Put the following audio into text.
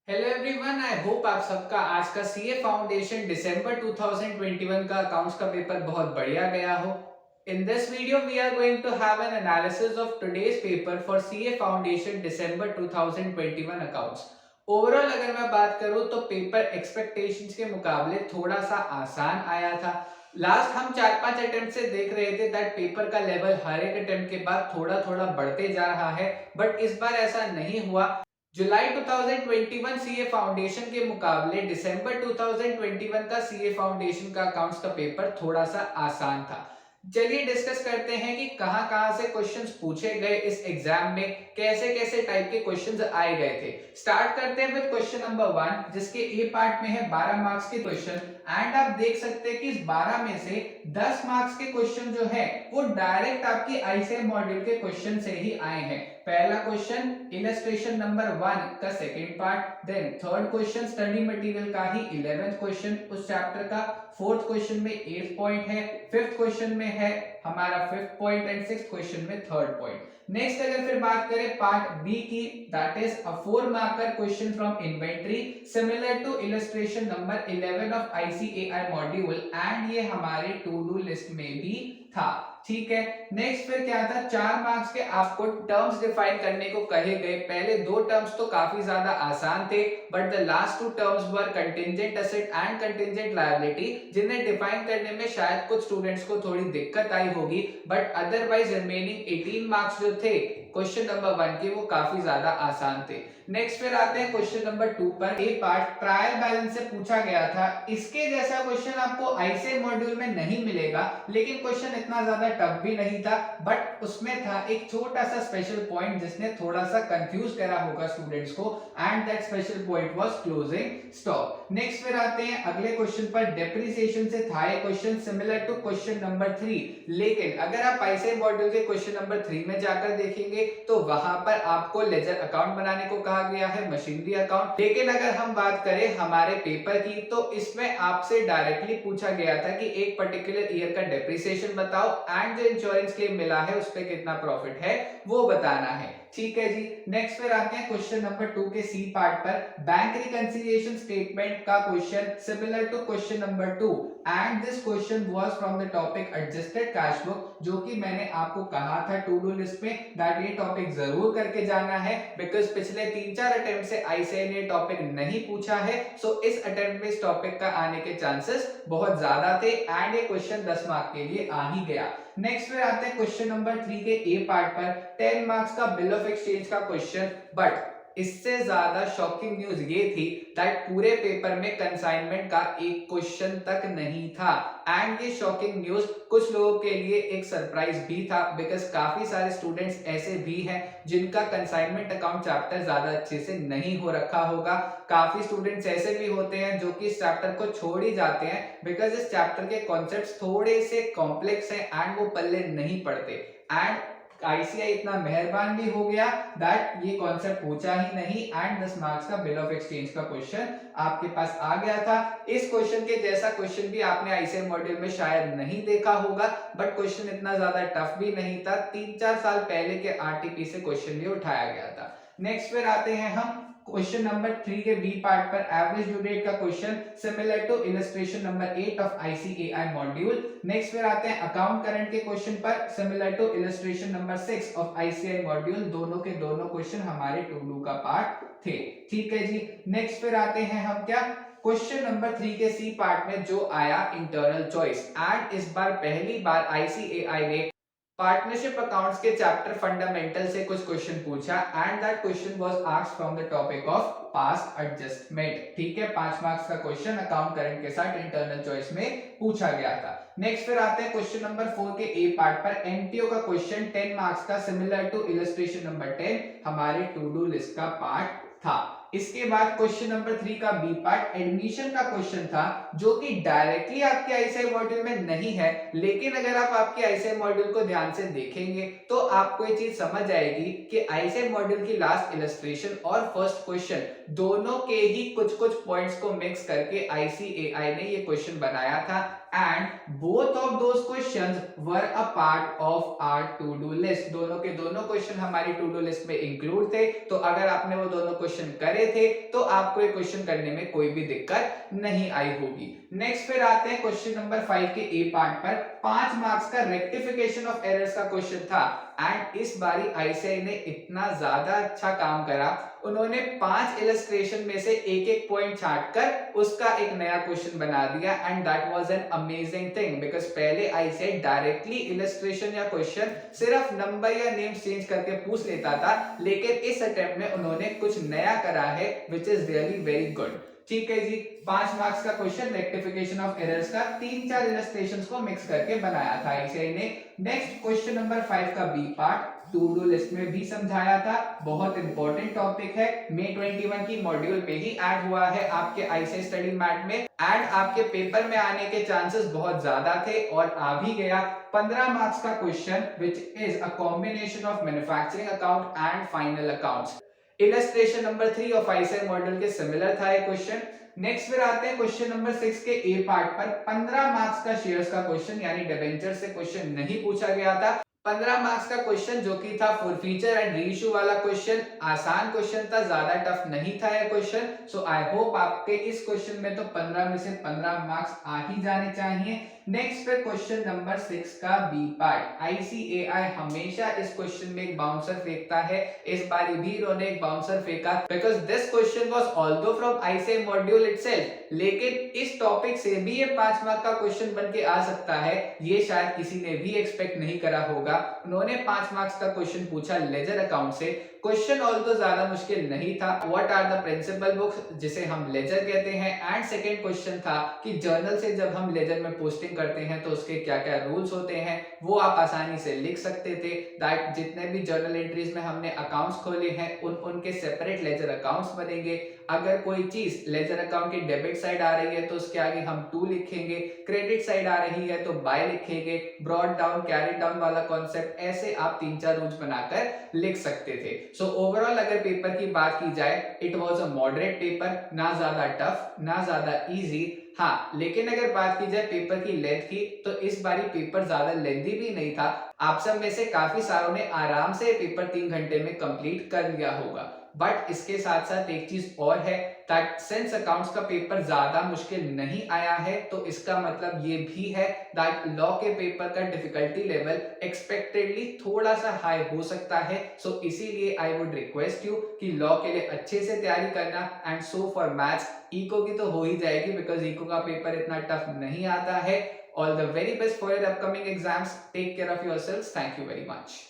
Hello everyone, I hope आप सबका आज का सीए फाउंडेशन दिसंबर 2021 का अकाउंट्स का पेपर बहुत बढ़िया गया हो। In this video we are going to have an analysis of today's paper for CA foundation December 2021 accounts. Overall अगर मैं बात करूं तो पेपर एक्सपेक्टेशंस के मुकाबले थोड़ा सा आसान आया था। लास्ट हम 4-5 अटेम्प्ट से देख रहे थे दैट पेपर का लेवल हर एक अटेम्प्ट के बाद थोड़ा थोड़ा बढ़ते जा रहा है, बट इस बार ऐसा नहीं हुआ। जुलाई 2021 सीए फाउंडेशन के मुकाबले दिसंबर 2021 का सीए फाउंडेशन का अकाउंट्स का पेपर थोड़ा सा आसान था। चलिए डिस्कस करते हैं कि कहां-कहां से क्वेश्चंस पूछे गए इस एग्जाम में, कैसे-कैसे टाइप के क्वेश्चंस आए गए थे। स्टार्ट करते हैं विद क्वेश्चन नंबर 1 जिसके ए पार्ट में है 12 मार्क्स के क्वेश्चन। एंड आप देख सकते हैं कि इस 12 में से 10 मार्क्स के क्वेश्चन जो है वो डायरेक्ट आपकी आईसीएम मॉड्यूल के क्वेश्चन से ही आए हैं। पहला क्वेश्चन इलस्ट्रेशन नंबर 1 का second part, then third question study material का ही 11th क्वेश्चन उस चैप्टर का, फोर्थ क्वेश्चन में 8th पॉइंट है, फिफ्थ क्वेश्चन में है हमारा fifth point and sixth question में थर्ड पॉइंट। नेक्स्ट अगर फिर बात करें पार्ट बी की, that is a 4 marker question from inventory similar to illustration number 11 of ICAI module and ये हमारे टू डू लिस्ट में भी था। ठीक है, नेक्स्ट फिर क्या था, 4 मार्क्स के आपको टर्म्स डिफाइन करने को कहे गए। पहले दो टर्म्स तो काफी ज्यादा आसान थे, but the last two terms were contingent asset and contingent liability, जिन्हें डिफाइन करने में शायद कुछ स्टूडेंट्स को थोड़ी दिक्कत आई होगी, बट अदरवाइज रिमेनिंग 18 मार्क्स जो थे क्वेश्चन नंबर 1 के वो काफी ज्यादा आसान थे। नेक्स्ट फिर आते हैं क्वेश्चन नंबर 2 पर। ए पार्ट ट्रायल बैलेंस से पूछा गया था। इसके जैसा क्वेश्चन आपको आईसीएम मॉड्यूल में नहीं मिलेगा, लेकिन क्वेश्चन इतना ज्यादा टफ भी नहीं था, बट उसमें था एक छोटा सा स्पेशल पॉइंट जिसने थोड़ा सा कंफ्यूज करा होगा स्टूडेंट्स को, and that special point was closing stock. Next फिर आते हैं अगले क्वेश्चन पर। डेप्रिसिएशन से था ये question similar to question number 3, लेकिन अगर आप आईसीएम मॉड्यूल के क्वेश्चन नंबर 3 में जाकर देखेंगे तो वहां पर आपको लेजर अकाउंट बनाने को कहा गया है, मशीनरी अकाउंट। लेकिन अगर हम बात करें हमारे पेपर की तो इसमें आपसे डायरेक्टली पूछा गया था कि एक पर्टिकुलर ईयर का डेप्रिसिएशन बताओ एंड जो इंश्योरेंस क्लेम मिला है उस पर कितना प्रॉफिट है वो बताना है। ठीक है जी, नेक्स्ट फिर आते हैं क्वेश्चन नंबर 2 के सी पार्ट पर। बैंक रिकंसिलिएशन स्टेटमेंट का question similar to question number 2 and this question was from the topic adjusted cash book, जो कि मैंने आपको कहा था टू डू लिस्ट में दैट ये टॉपिक जरूर करके जाना है, बिकॉज पिछले 3-4 अटेम्प्ट से आईसीएआई ने टॉपिक नहीं पूछा है। सो इस अटेम्प्ट में इस टॉपिक का आने के चांसेस बहुत ज्यादा थे एंड ये क्वेश्चन 10 मार्क के लिए आ ही गया। नेक्स्ट फिर आते हैं क्वेश्चन नंबर 3 के ए पार्ट पर। 10 मार्क्स का बिल ऑफ एक्सचेंज का क्वेश्चन, बट इससे ज्यादा शॉकिंग न्यूज ये थी दैट पूरे पेपर में कंसाइनमेंट का एक क्वेश्चन तक नहीं था। एंड ये शॉकिंग न्यूज कुछ लोगों के लिए एक सरप्राइज भी था, बिकॉज काफी सारे स्टूडेंट्स ऐसे भी हैं जिनका कंसाइनमेंट अकाउंट चैप्टर ज्यादा अच्छे से नहीं हो रखा होगा। काफी स्टूडेंट्स ऐसे भी होते हैं जो कि इस चैप्टर को छोड़ ही जाते हैं, बिकॉज इस चैप्टर के कॉन्सेप्ट्स थोड़े से कॉम्प्लेक्स हैं एंड वो पल्ले नहीं पड़ते। एंड आईसीआई इतना मेहरबान भी हो गया दैट ये कॉन्सेप्ट पूछा ही नहीं एंड 10 मार्क्स का बिल ऑफ एक्सचेंज का क्वेश्चन आपके पास आ गया था। इस क्वेश्चन के जैसा क्वेश्चन भी आपने आईसीएम मॉड्यूल में शायद नहीं देखा होगा, बट क्वेश्चन इतना ज्यादा टफ भी नहीं था। 3-4 साल पहले के आरटीपी से क्वेश्चन भी उठाया गया था। नेक्स्ट फिर आते हैं हम क्वेश्चन नंबर 3 के बी पार्ट पर। एवरेज ड्यू डेट का question similar to illustration number 8 of ICAI module. Next फिर आते हैं अकाउंट करंट के क्वेश्चन पर similar to illustration number 6 of ICAI module. दोनों के दोनों क्वेश्चन हमारे टू डू का पार्ट थे। ठीक है जी, नेक्स्ट फिर आते हैं हम क्या क्वेश्चन नंबर 3 के सी पार्ट में जो आया इंटरनल चॉइस। एंड इस बार पहली बार आईसीएआई ने पार्टनरशिप अकाउंट्स के चैप्टर फंडामेंटल से कुछ क्वेश्चन पूछा and that question was asked from the topic of past adjustment. ठीक है, 5 मार्क्स का क्वेश्चन अकाउंट करंट के साथ इंटरनल चॉइस में पूछा गया था। नेक्स्ट फिर आते हैं क्वेश्चन नंबर 4 के ए पार्ट पर। एनटीओ का क्वेश्चन 10 मार्क्स का सिमिलर टू इलस्ट्रेशन नंबर 10 हमारे टू डू लिस्ट का पार्ट था। इसके बाद क्वेश्चन नंबर 3 का बी पार्ट एडमिशन का क्वेश्चन था, जो कि डायरेक्टली आपके आईसीआई मॉड्यूल में नहीं है, लेकिन अगर आप आपके आईसीआई मॉड्यूल को ध्यान से देखेंगे तो आपको ये चीज समझ आएगी कि आईसीआई मॉड्यूल की लास्ट इलस्ट्रेशन और फर्स्ट क्वेश्चन दोनों के ही कुछ कुछ पॉइंट्स को मिक्स करके आईसीएआई ने ये क्वेश्चन बनाया था and both of those questions were a part of our to do list. दोनों के दोनों क्वेश्चन हमारी टू डू लिस्ट में इंक्लूड थे, तो अगर आपने वो दोनों क्वेश्चन करे थे तो आपको ये क्वेश्चन करने में कोई भी दिक्कत नहीं आई होगी। नेक्स्ट फिर आते हैं क्वेश्चन नंबर 5 के ए पार्ट पर। 5 मार्क्स का रेक्टिफिकेशन ऑफ एरर्स का क्वेश्चन था एंड इस बारी आईसीएआई ने इतना ज्यादा अच्छा काम करा, उन्होंने 5 इलस्ट्रेशन में से एक एक पॉइंट छांट कर उसका एक नया क्वेश्चन बना दिया and that was an amazing thing because पहले आईसीएआई डायरेक्टली इलस्ट्रेशन या क्वेश्चन सिर्फ नंबर या नेम चेंज करके पूछ लेता था, लेकिन इस अटेम्प्ट में उन्होंने कुछ नया करा है which is really very good. ठीक है जी, 5 मार्क्स का क्वेश्चन रेक्टिफिकेशन ऑफ एरर्स का 3-4 इलस्ट्रेशंस को मिक्स करके बनाया था आईसीएआई ने। नेक्स्ट क्वेश्चन नंबर 5 का B part to do list में भी समझाया था, बहुत इंपॉर्टेंट टॉपिक है, May 21 की मॉड्यूल पे ही ऐड हुआ है आपके आईसीएआई स्टडी मैट में एंड आपके पेपर में आने के चांसेस बहुत ज्यादा थे और आ भी गया। 15 मार्क्स का question which is a combination of manufacturing account and final accounts. Illustration number 3 of ICAI module के सिमिलर था ये क्वेश्चन। नेक्स्ट फिर आते हैं क्वेश्चन नंबर 6 के ए पार्ट पर। 15 मार्क्स का शेयर्स का क्वेश्चन यानी डिबेंचर से क्वेश्चन नहीं पूछा गया था। 15 मार्क्स का क्वेश्चन जो कि था फॉरफीचर एंड रीइश्यू वाला क्वेश्चन, आसान क्वेश्चन था, ज्यादा टफ नहीं था ये क्वेश्चन। सो आई होप आपके इस क्वेश्चन में तो 15 में से 15 मार्क्स आ ही जाने चाहिए। नेक्स्ट पे क्वेश्चन नंबर 6 का बी पार्ट। आईसीएआई हमेशा इस क्वेश्चन में एक बाउंसर फेंकता है, इस बार भी इन्होंने एक बाउंसर फेंका because this question was although from ICAI module itself, लेकिन इस टॉपिक से भी ये 5 मार्क का क्वेश्चन बन के आ सकता है, ये शायद किसी ने भी एक्सपेक्ट नहीं करा होगा। उन्होंने 5 मार्क्स का क्वेश्चन पूछा लेजर अकाउंट से। क्वेश्चन ऑल्दो ज्यादा मुश्किल नहीं था, what are the principal books जिसे हम लेजर कहते हैं, एंड सेकंड क्वेश्चन था कि जर्नल से जब हम लेजर में पोस्टिंग करते हैं तो उसके क्या क्या रूल्स होते हैं, वो आप आसानी से लिख सकते थे। दैट जितने भी जर्नल एंट्रीज में हमने अकाउंट्स खोले हैं उनके सेपरेट लेजर अकाउंट्स बनेंगे। अगर कोई चीज लेजर अकाउंट की डेबिट साइड आ रही है तो उसके आगे हम टू लिखेंगे, क्रेडिट साइड आ रही है तो बाय लिखेंगे, ब्रॉड डाउन कैरी डाउन वाला कॉन्सेप्ट, ऐसे आप 3-4 रूल्स बनाकर लिख सकते थे। सो ओवरऑल अगर पेपर की बात की जाए, it was a moderate paper, ना ज्यादा टफ ना ज्यादा इजी। हाँ, लेकिन अगर बात की जाए पेपर की लेंथ की तो इस बारी पेपर ज्यादा लेंथी भी नहीं था। आप सब में से काफी सारों ने आराम से पेपर 3 घंटे में कंप्लीट कर लिया होगा। बट इसके साथ साथ एक चीज और है, दैट सिंस अकाउंट्स का पेपर ज्यादा मुश्किल नहीं आया है तो इसका मतलब ये भी है दैट लॉ के पेपर का डिफिकल्टी लेवल एक्सपेक्टेडली थोड़ा सा हाई हो सकता है। सो इसीलिए आई वुड रिक्वेस्ट यू कि लॉ के लिए अच्छे से तैयारी करना। And so for maths, eco की तो हो ही जाएगी बिकॉज इको का पेपर इतना टफ नहीं आता है। All the very best for your upcoming exams, take care of yourselves, thank you very much.